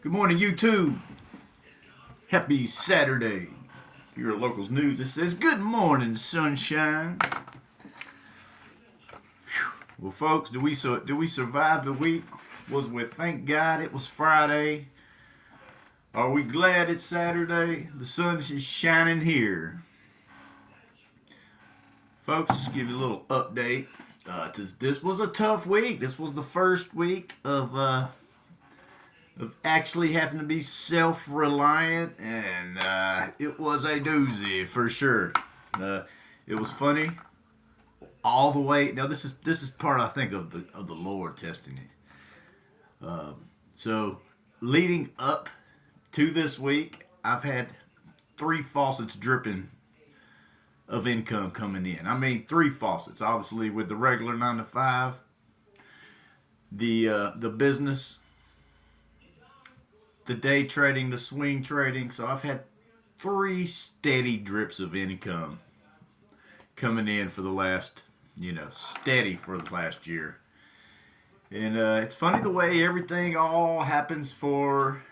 Good morning, YouTube. Happy Saturday. If you're a locals news, it says good morning, sunshine. Well, folks, do we survive the week? Thank God it was Friday. Are we glad it's Saturday? The sun is shining here. Folks, just give you a little update. This was a tough week. This was the first week of actually having to be self-reliant, and it was a doozy for sure. It was funny all the way. Now this is part, I think, of the Lord testing it. So leading up to this week, I've had 3 faucets dripping of income coming in. I mean, 3 faucets. Obviously, with the regular 9 to 5, the business, the day trading, the swing trading. So I've had 3 steady drips of income coming in for the last, steady for the last year. And it's funny the way everything all happens for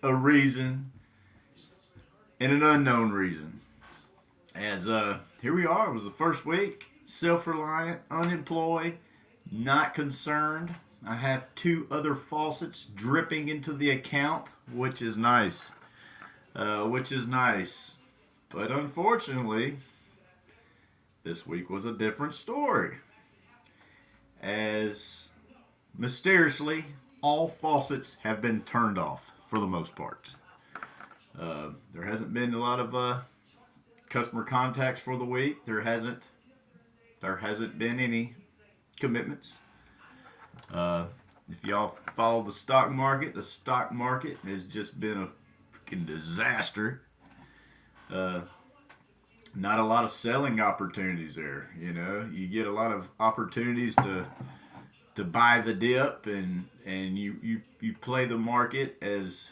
a reason and an unknown reason. As here we are, it was the first week, self-reliant, unemployed, not concerned. I have 2 other faucets dripping into the account, which is nice. But unfortunately, this week was a different story. As mysteriously, all faucets have been turned off for the most part. There hasn't been a lot of customer contacts for the week. There hasn't been any commitments. If y'all follow the stock market has just been a freaking disaster. Not a lot of selling opportunities there. You get a lot of opportunities to buy the dip, and you play the market as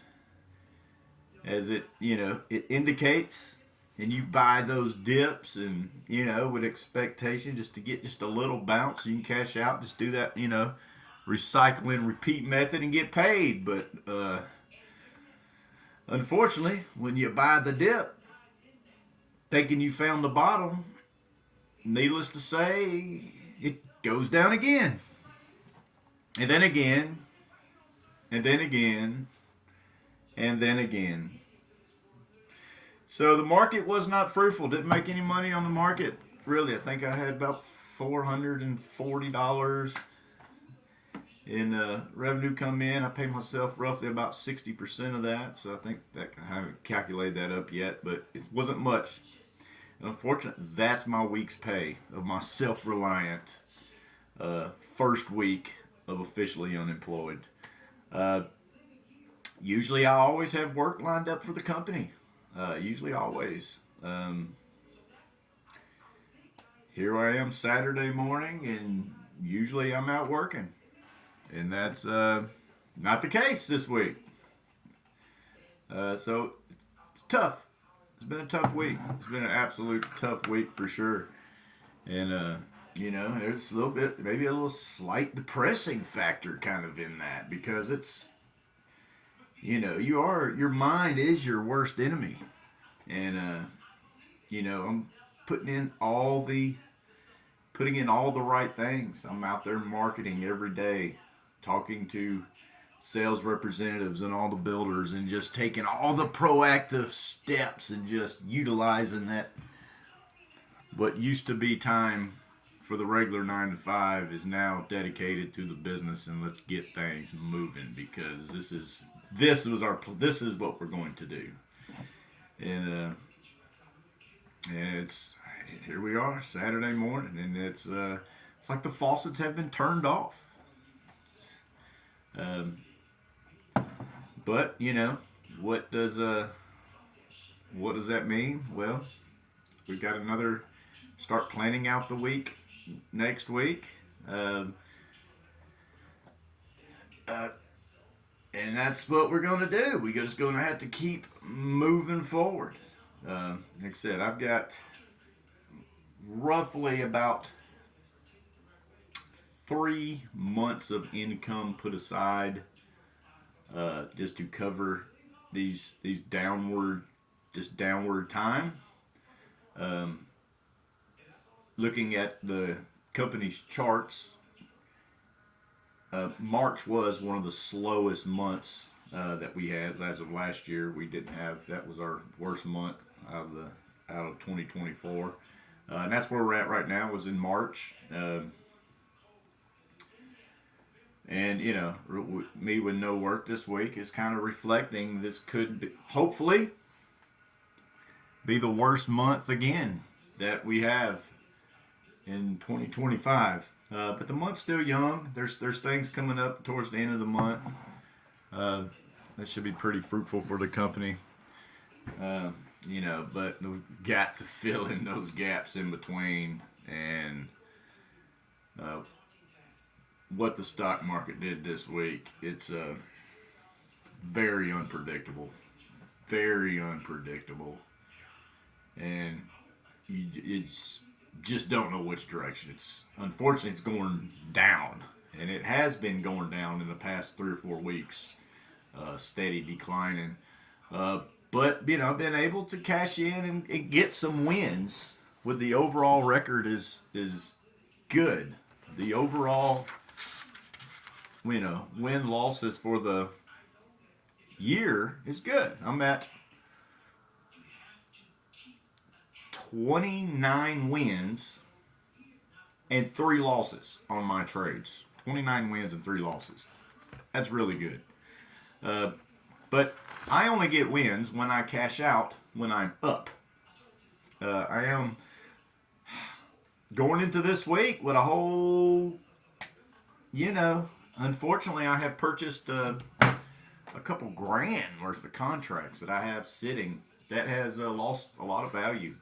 it it indicates, and you buy those dips, and with expectation just to get just a little bounce so you can cash out. Just do that, recycle and repeat method and get paid. But unfortunately, when you buy the dip thinking you found the bottom, needless to say, it goes down again, and then again, and then again, and then again. So the market was not fruitful. Didn't make any money on the market, really. I think I had about $440 in revenue come in. I paid myself roughly about 60% of that, so I think that I haven't calculated that up yet, but it wasn't much. And unfortunately, that's my week's pay of my self-reliant first week of officially unemployed. Usually, I always have work lined up for the company. Usually, always. Here I am Saturday morning, and usually I'm out working. And that's not the case this week. So it's tough. It's been a tough week. It's been an absolute tough week for sure. And there's a little bit, maybe a little slight depressing factor kind of in that, because it's, your mind is your worst enemy. And I'm putting in all the right things. I'm out there marketing every day, talking to sales representatives and all the builders, and just taking all the proactive steps and just utilizing that. What used to be time for the regular 9 to 5 is now dedicated to the business, and let's get things moving, because this is what we're going to do. And it's here we are Saturday morning, and it's like the faucets have been turned off. But what does that mean? Well, we've got start planning out the week next week, and that's what we're going to do. We're just going to have to keep moving forward. Like I said, I've got roughly about 3 months of income put aside just to cover these downward time. Um, Looking at the company's charts, March was one of the slowest months that we had as of last year. We didn't have that was our worst month out of 2024, and that's where we're at right now. Was in March, and me with no work this week is kind of reflecting this could be, hopefully be the worst month again that we have in 2025. But the month's still young. There's things coming up towards the end of the month. That should be pretty fruitful for the company. But we've got to fill in those gaps in between, and what the stock market did this week, it's very unpredictable. Very unpredictable. And it's just don't know which direction. Unfortunately it's going down, and it has been going down in the past 3 or 4 weeks, steady declining. But I've been able to cash in and get some wins. With the overall record is good. The overall win losses for the year is good. I'm at 29 wins and 3 losses on my trades. 29 wins and 3 losses. That's really good. But I only get wins when I cash out when I'm up. I am going into this week with a whole, unfortunately I have purchased a couple grand worth of contracts that I have sitting that has lost a lot of value.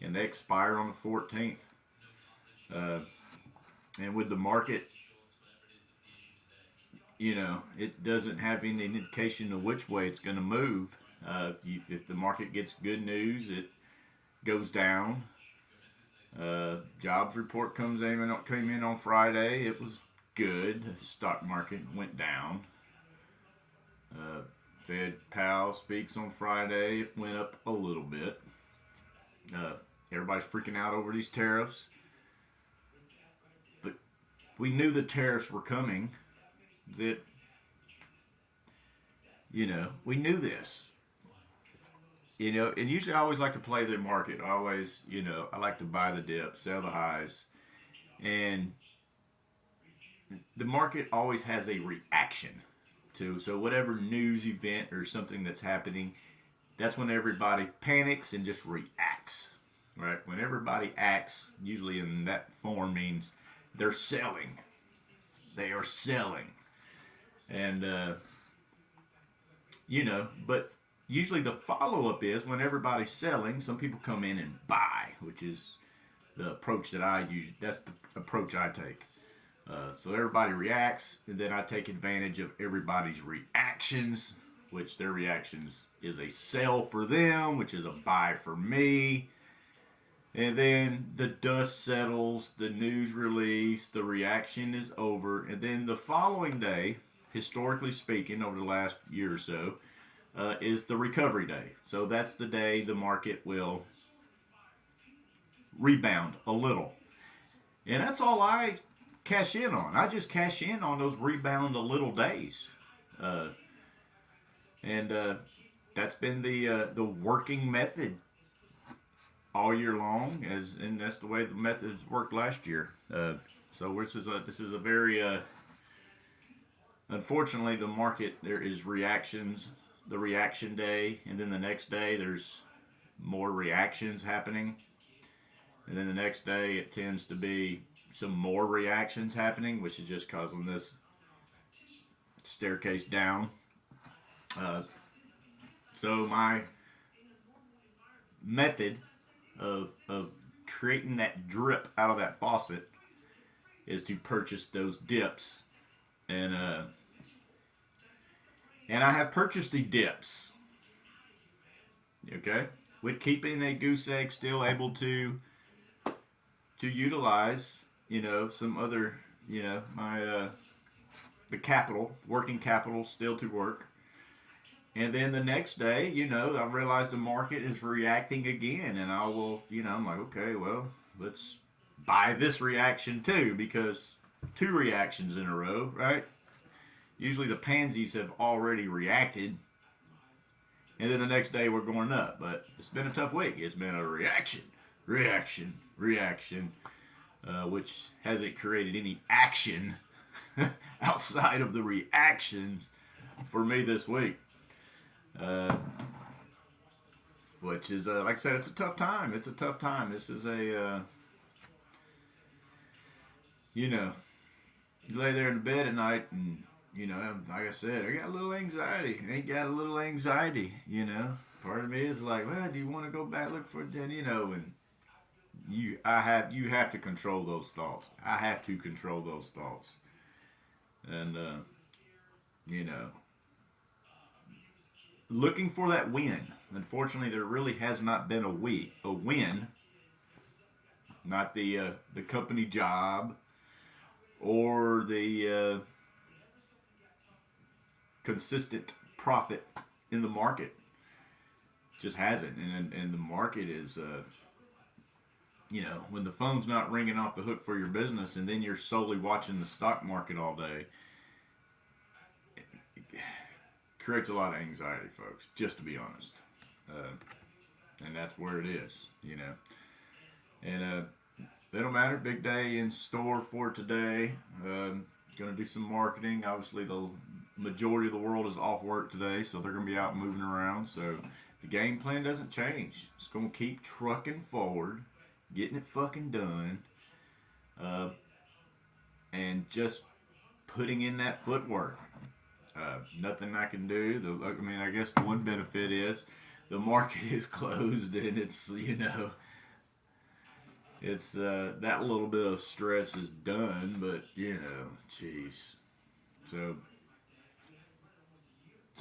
And they expire on the 14th. And with the market, it doesn't have any indication of which way it's going to move. If the market gets good news, it goes down. Jobs report came in on Friday. It was good. The stock market went down. Fed Powell speaks on Friday. It went up a little bit. Everybody's freaking out over these tariffs. But we knew the tariffs were coming. That, we knew this. And usually I always like to play the market. I like to buy the dip, sell the highs. And the market always has a reaction to. So whatever news event or something that's happening, that's when everybody panics and just reacts. Right? When everybody acts, usually in that form means they're selling. They are selling. And, but usually the follow-up is when everybody's selling, some people come in and buy, which is the approach that I use. That's the approach I take. So everybody reacts, and then I take advantage of everybody's reactions, which their reactions is a sell for them, which is a buy for me. And then the dust settles, the news release, the reaction is over, and then the following day, historically speaking, over the last year or so, is the recovery day. So that's the day the market will rebound a little. And that's all I cash in on. I just cash in on those rebound a little days. And that's been the working method all year long, and that's the way the methods worked last year. So this is a very unfortunately, the market, there is reactions, the reaction day, and then the next day there's more reactions happening, and then the next day it tends to be some more reactions happening, which is just causing this staircase down. So my method of creating that drip out of that faucet is to purchase those dips, and I have purchased the dips. Okay, with keeping a goose egg still able to utilize, some other, my the capital, working capital, still to work. And then the next day, I realize the market is reacting again, and I will, I'm like, okay, well, let's buy this reaction too, because two reactions in a row, right? Usually the pansies have already reacted, and then the next day we're going up. But it's been a tough week. It's been a reaction, reaction, reaction, which hasn't created any action outside of the reactions for me this week. Which is, like I said, it's a tough time. It's a tough time. This is you lay there in the bed at night and, like I said, I got a little anxiety. Ain't got a little anxiety. Part of me is like, well, do you want to go back look for it then, and you have to control those thoughts. I have to control those thoughts. And, you know, looking for that win. Unfortunately, there really has not been a win. Not the company job or the consistent profit in the market. Just hasn't, and the market is when the phone's not ringing off the hook for your business, and then you're solely watching the stock market all day. It creates a lot of anxiety, folks. Just to be honest, and that's where it is. And it don't matter. Big day in store for today. Going to do some marketing. Obviously, the majority of the world is off work today, so they're going to be out moving around. So the game plan doesn't change. It's going to keep trucking forward, getting it fucking done, and just putting in that footwork. Nothing I can do. I guess one benefit is the market is closed, and it's it's that little bit of stress is done, but jeez. So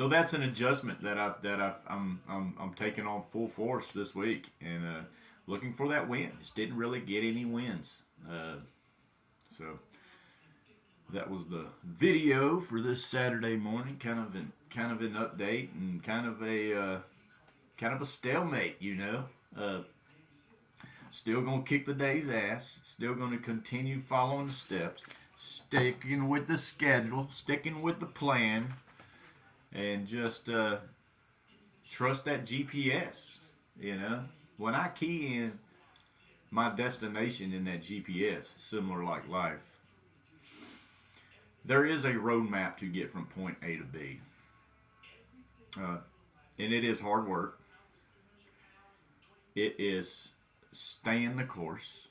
that's an adjustment that I'm taking on full force this week, and looking for that win. Just didn't really get any wins. So that was the video for this Saturday morning. Kind of an update and kind of a stalemate. Still gonna kick the day's ass. Still gonna continue following the steps, sticking with the schedule, sticking with the plan, and just trust that GPS. When I key in my destination in that GPS, similar like life, there is a roadmap to get from point A to B, and it is hard work. It is staying the course,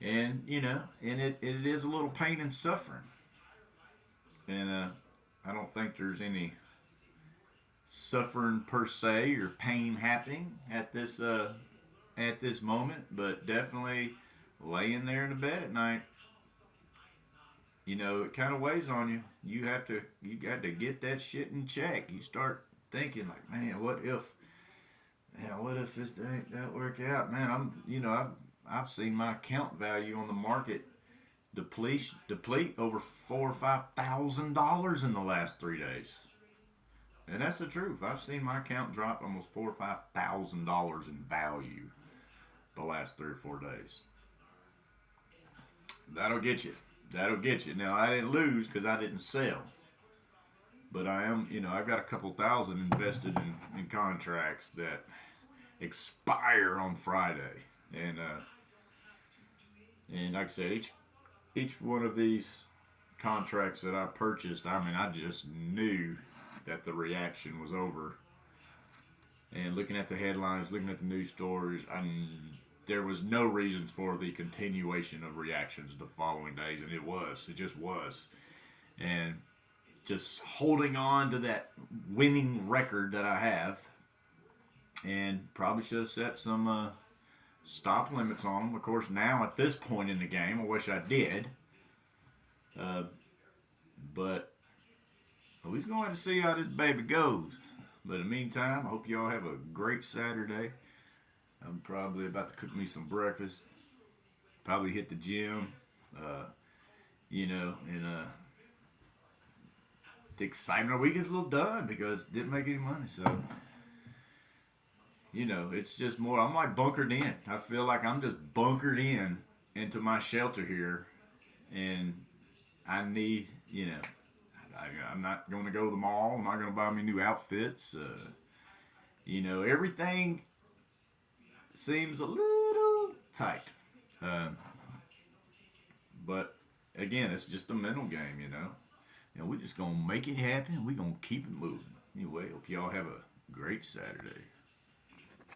and it is a little pain and suffering, and I don't think there's any suffering per se or pain happening at this moment, but definitely laying there in the bed at night, it kind of weighs on you. You got to get that shit in check. You start thinking like, man, what if this don't work out, man? I've seen my account value on the market deplete over $4,000 or $5,000 in the last 3 days, and that's the truth. I've seen my account drop almost $4,000 or $5,000 in value the last 3 or 4 days. That'll get you. Now I didn't lose because I didn't sell, but I am. I've got a couple thousand invested in contracts that expire on Friday, and like I said, each one of these contracts that I purchased, I just knew that the reaction was over. And looking at the headlines, looking at the news stories, there was no reasons for the continuation of reactions the following days, and it just was. And just holding on to that winning record that I have, and probably should have set some stop limits on them. Of course, now at this point in the game, I wish I did. But we're just going to have to see how this baby goes. But in the meantime, I hope y'all have a great Saturday. I'm probably about to cook me some breakfast. Probably hit the gym. and the excitement of the week is a little done because it didn't make any money. So, it's just more. I'm like bunkered in. I feel like I'm just bunkered in into my shelter here, and I need, I'm not going to go to the mall. I'm not going to buy me new outfits. Everything seems a little tight. Um, but again, it's just a mental game. We're just gonna make it happen. We're gonna keep it moving. Anyway, hope y'all have a great Saturday.